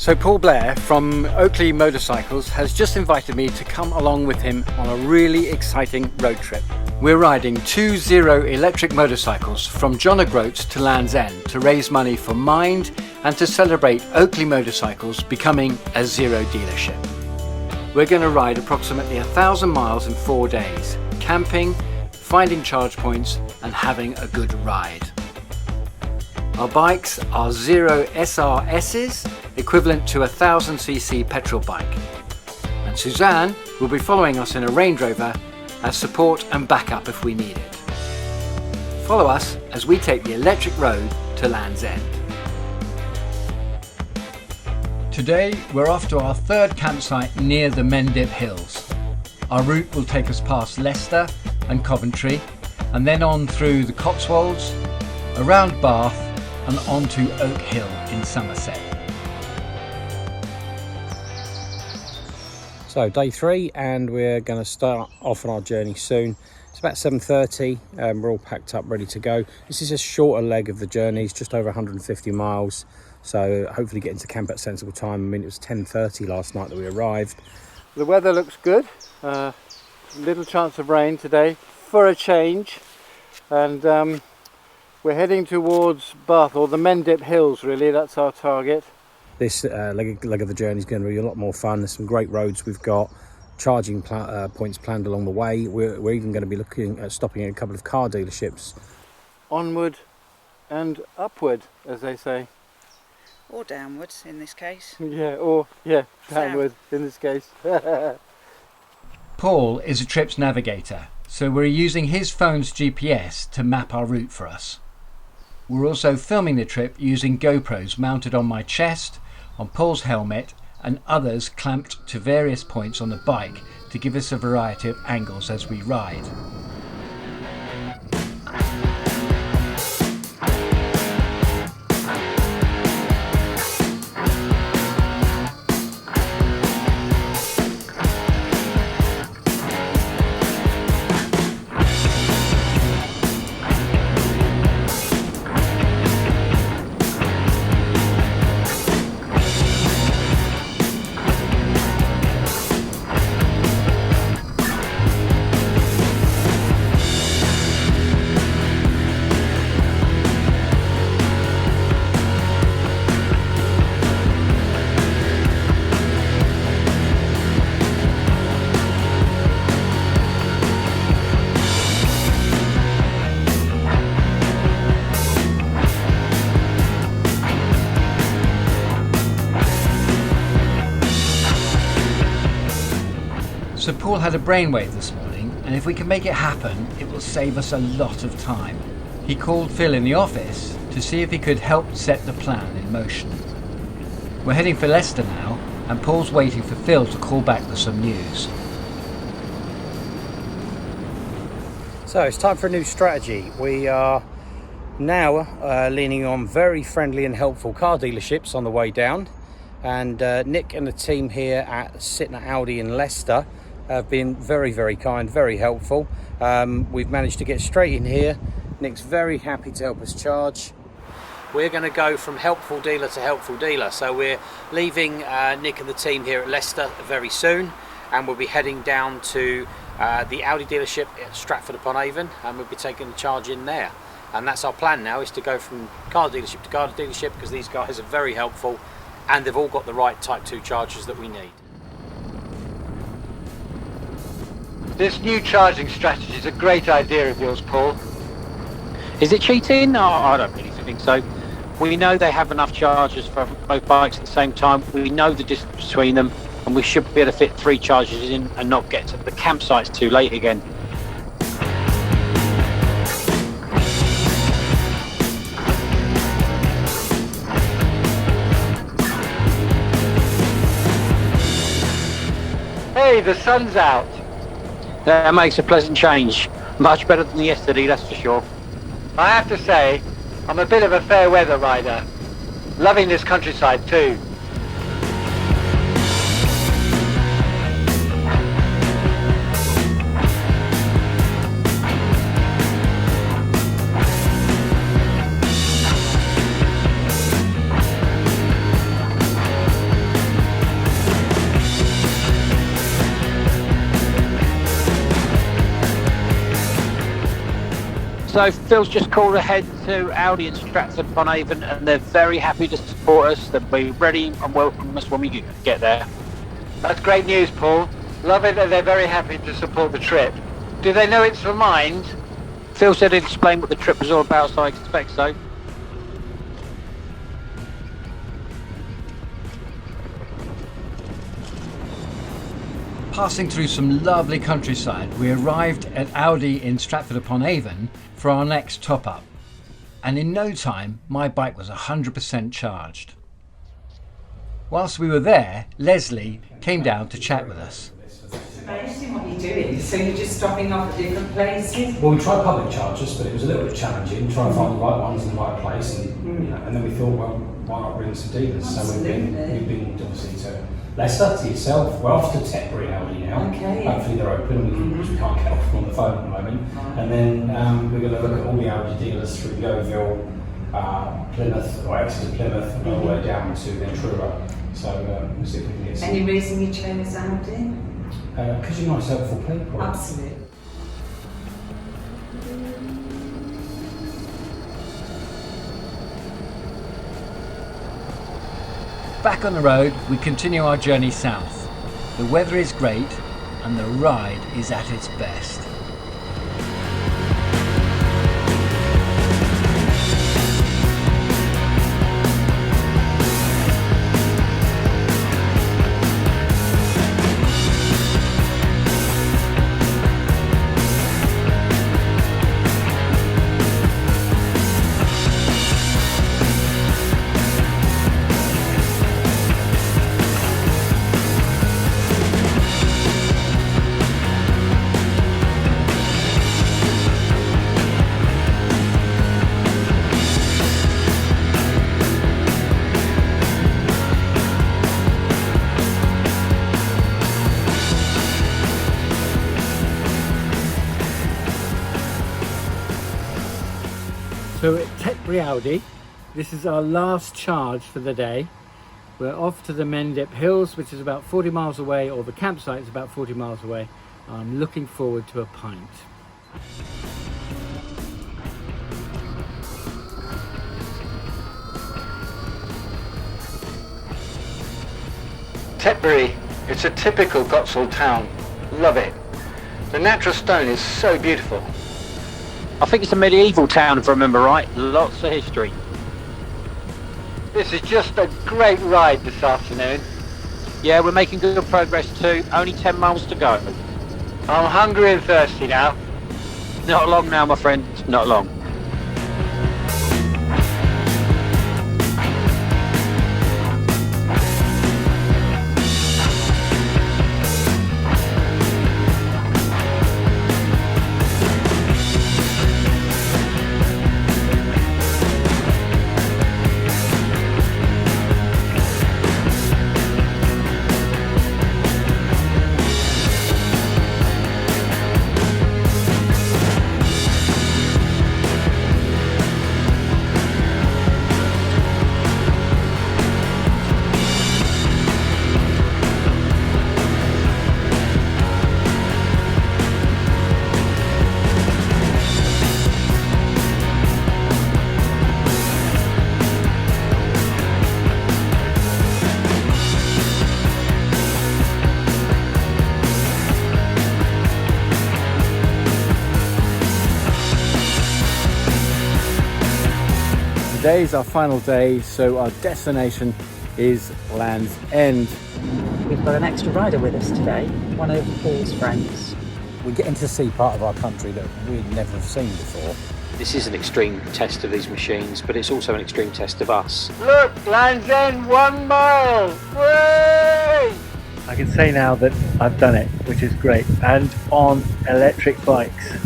So Paul Blair from Oakley Motorcycles has just invited me to come along with him on a really exciting road trip. We're riding 2 zero electric motorcycles from John Groates to Land's End to raise money for Mind and to celebrate Oakley Motorcycles becoming a zero dealership. We're going to ride approximately 1,000 miles in 4 days, camping, finding charge points and having a good ride. Our bikes are Zero SRS's, equivalent to a 1000cc petrol bike. And Suzanne will be following us in a Range Rover as support and backup if we need it. Follow us as we take the electric road to Land's End. Today we're off to our third campsite near the Mendip Hills. Our route will take us past Leicester and Coventry and then on through the Cotswolds, around Bath and onto Oak Hill in Somerset. So day 3 and we're going to start off on our journey soon. It's about 7:30, we're all packed up ready to go. This is a shorter leg of the journey, it's just over 150 miles, so hopefully getting to camp at a sensible time. I mean, it was 10:30 last night that we arrived. The weather looks good, little chance of rain today for a change, and we're heading towards Bath, or the Mendip Hills really, that's our target. This leg of the journey is going to be a lot more fun. There's some great roads we've got, charging points planned along the way. We're even going to be looking at stopping at a couple of car dealerships. Onward and upward, as they say. Or downwards in this case. Downward in this case. Paul is a trips navigator, so we're using his phone's GPS to map our route for us. We're also filming the trip using GoPros mounted on my chest, on Paul's helmet and others clamped to various points on the bike to give us a variety of angles as we ride. So Paul had a brainwave this morning, and if we can make it happen, it will save us a lot of time. He called Phil in the office to see if he could help set the plan in motion. We're heading for Leicester now, and Paul's waiting for Phil to call back with some news. So it's time for a new strategy. We are now leaning on very friendly and helpful car dealerships on the way down, and Nick and the team here at Sitner Audi in Leicester have been very, very kind, very helpful. We've managed to get straight in here. Nick's very happy to help us charge. We're going to go from helpful dealer to helpful dealer. So we're leaving Nick and the team here at Leicester very soon, and we'll be heading down to the Audi dealership at Stratford upon Avon, and we'll be taking the charge in there. And that's our plan now, is to go from car dealership to car dealership, because these guys are very helpful and they've all got the right Type 2 chargers that we need. This new charging strategy is a great idea of yours, Paul. Is it cheating? No, I don't really think so. We know they have enough chargers for both bikes at the same time. We know the distance between them, and we should be able to fit 3 chargers in and not get to the campsites too late again. Hey, the sun's out. That makes a pleasant change. Much better than yesterday, that's for sure. I have to say, I'm a bit of a fair weather rider. Loving this countryside too. So Phil's just called ahead to Audi in Stratford upon Avon, and they're very happy to support us. They'll be ready and welcome us when we get there. That's great news, Paul. Love it that they're very happy to support the trip. Do they know it's for Mind? Phil said he'd explain what the trip was all about, so I expect so. Passing through some lovely countryside, we arrived at Audi in Stratford upon Avon for our next top up. And in no time, my bike was 100% charged. Whilst we were there, Leslie came down to chat with us. Amazing what you're doing. So you're just stopping off at different places? Well, we tried public chargers, but it was a little bit challenging, trying to find the right ones in the right place, and and then we thought, well, why not bring some dealers? Absolutely. So we've been obviously to Leicester, to yourself. We're off to Tetbury Audi now. Okay. Hopefully they're open, which we can't get off on the phone at the moment. And then we're going to look at all the Audi dealers through Yeovil, Plymouth, or Exeter, Plymouth, and all the way down to Ventura. So we'll see if we can get some. Any reason you chose Audi? Because you're nice, helpful people. Absolutely. Back on the road, we continue our journey south. The weather is great and the ride is at its best. So at Tetbury Audi, this is our last charge for the day. We're off to the Mendip Hills, which is about 40 miles away, or the campsite is about 40 miles away. I'm looking forward to a pint. Tetbury, it's a typical Cotswold town. Love it. The natural stone is so beautiful. I think it's a medieval town, if I remember right. Lots of history. This is just a great ride this afternoon. Yeah, we're making good progress too. Only 10 miles to go. I'm hungry and thirsty now. Not long now, my friend. Not long. Today is our final day, so our destination is Land's End. We've got an extra rider with us today, one of Paul's friends. We're getting to see part of our country that we'd never have seen before. This is an extreme test of these machines, but it's also an extreme test of us. Look, Land's End, 1 mile! Way! I can say now that I've done it, which is great, and on electric bikes.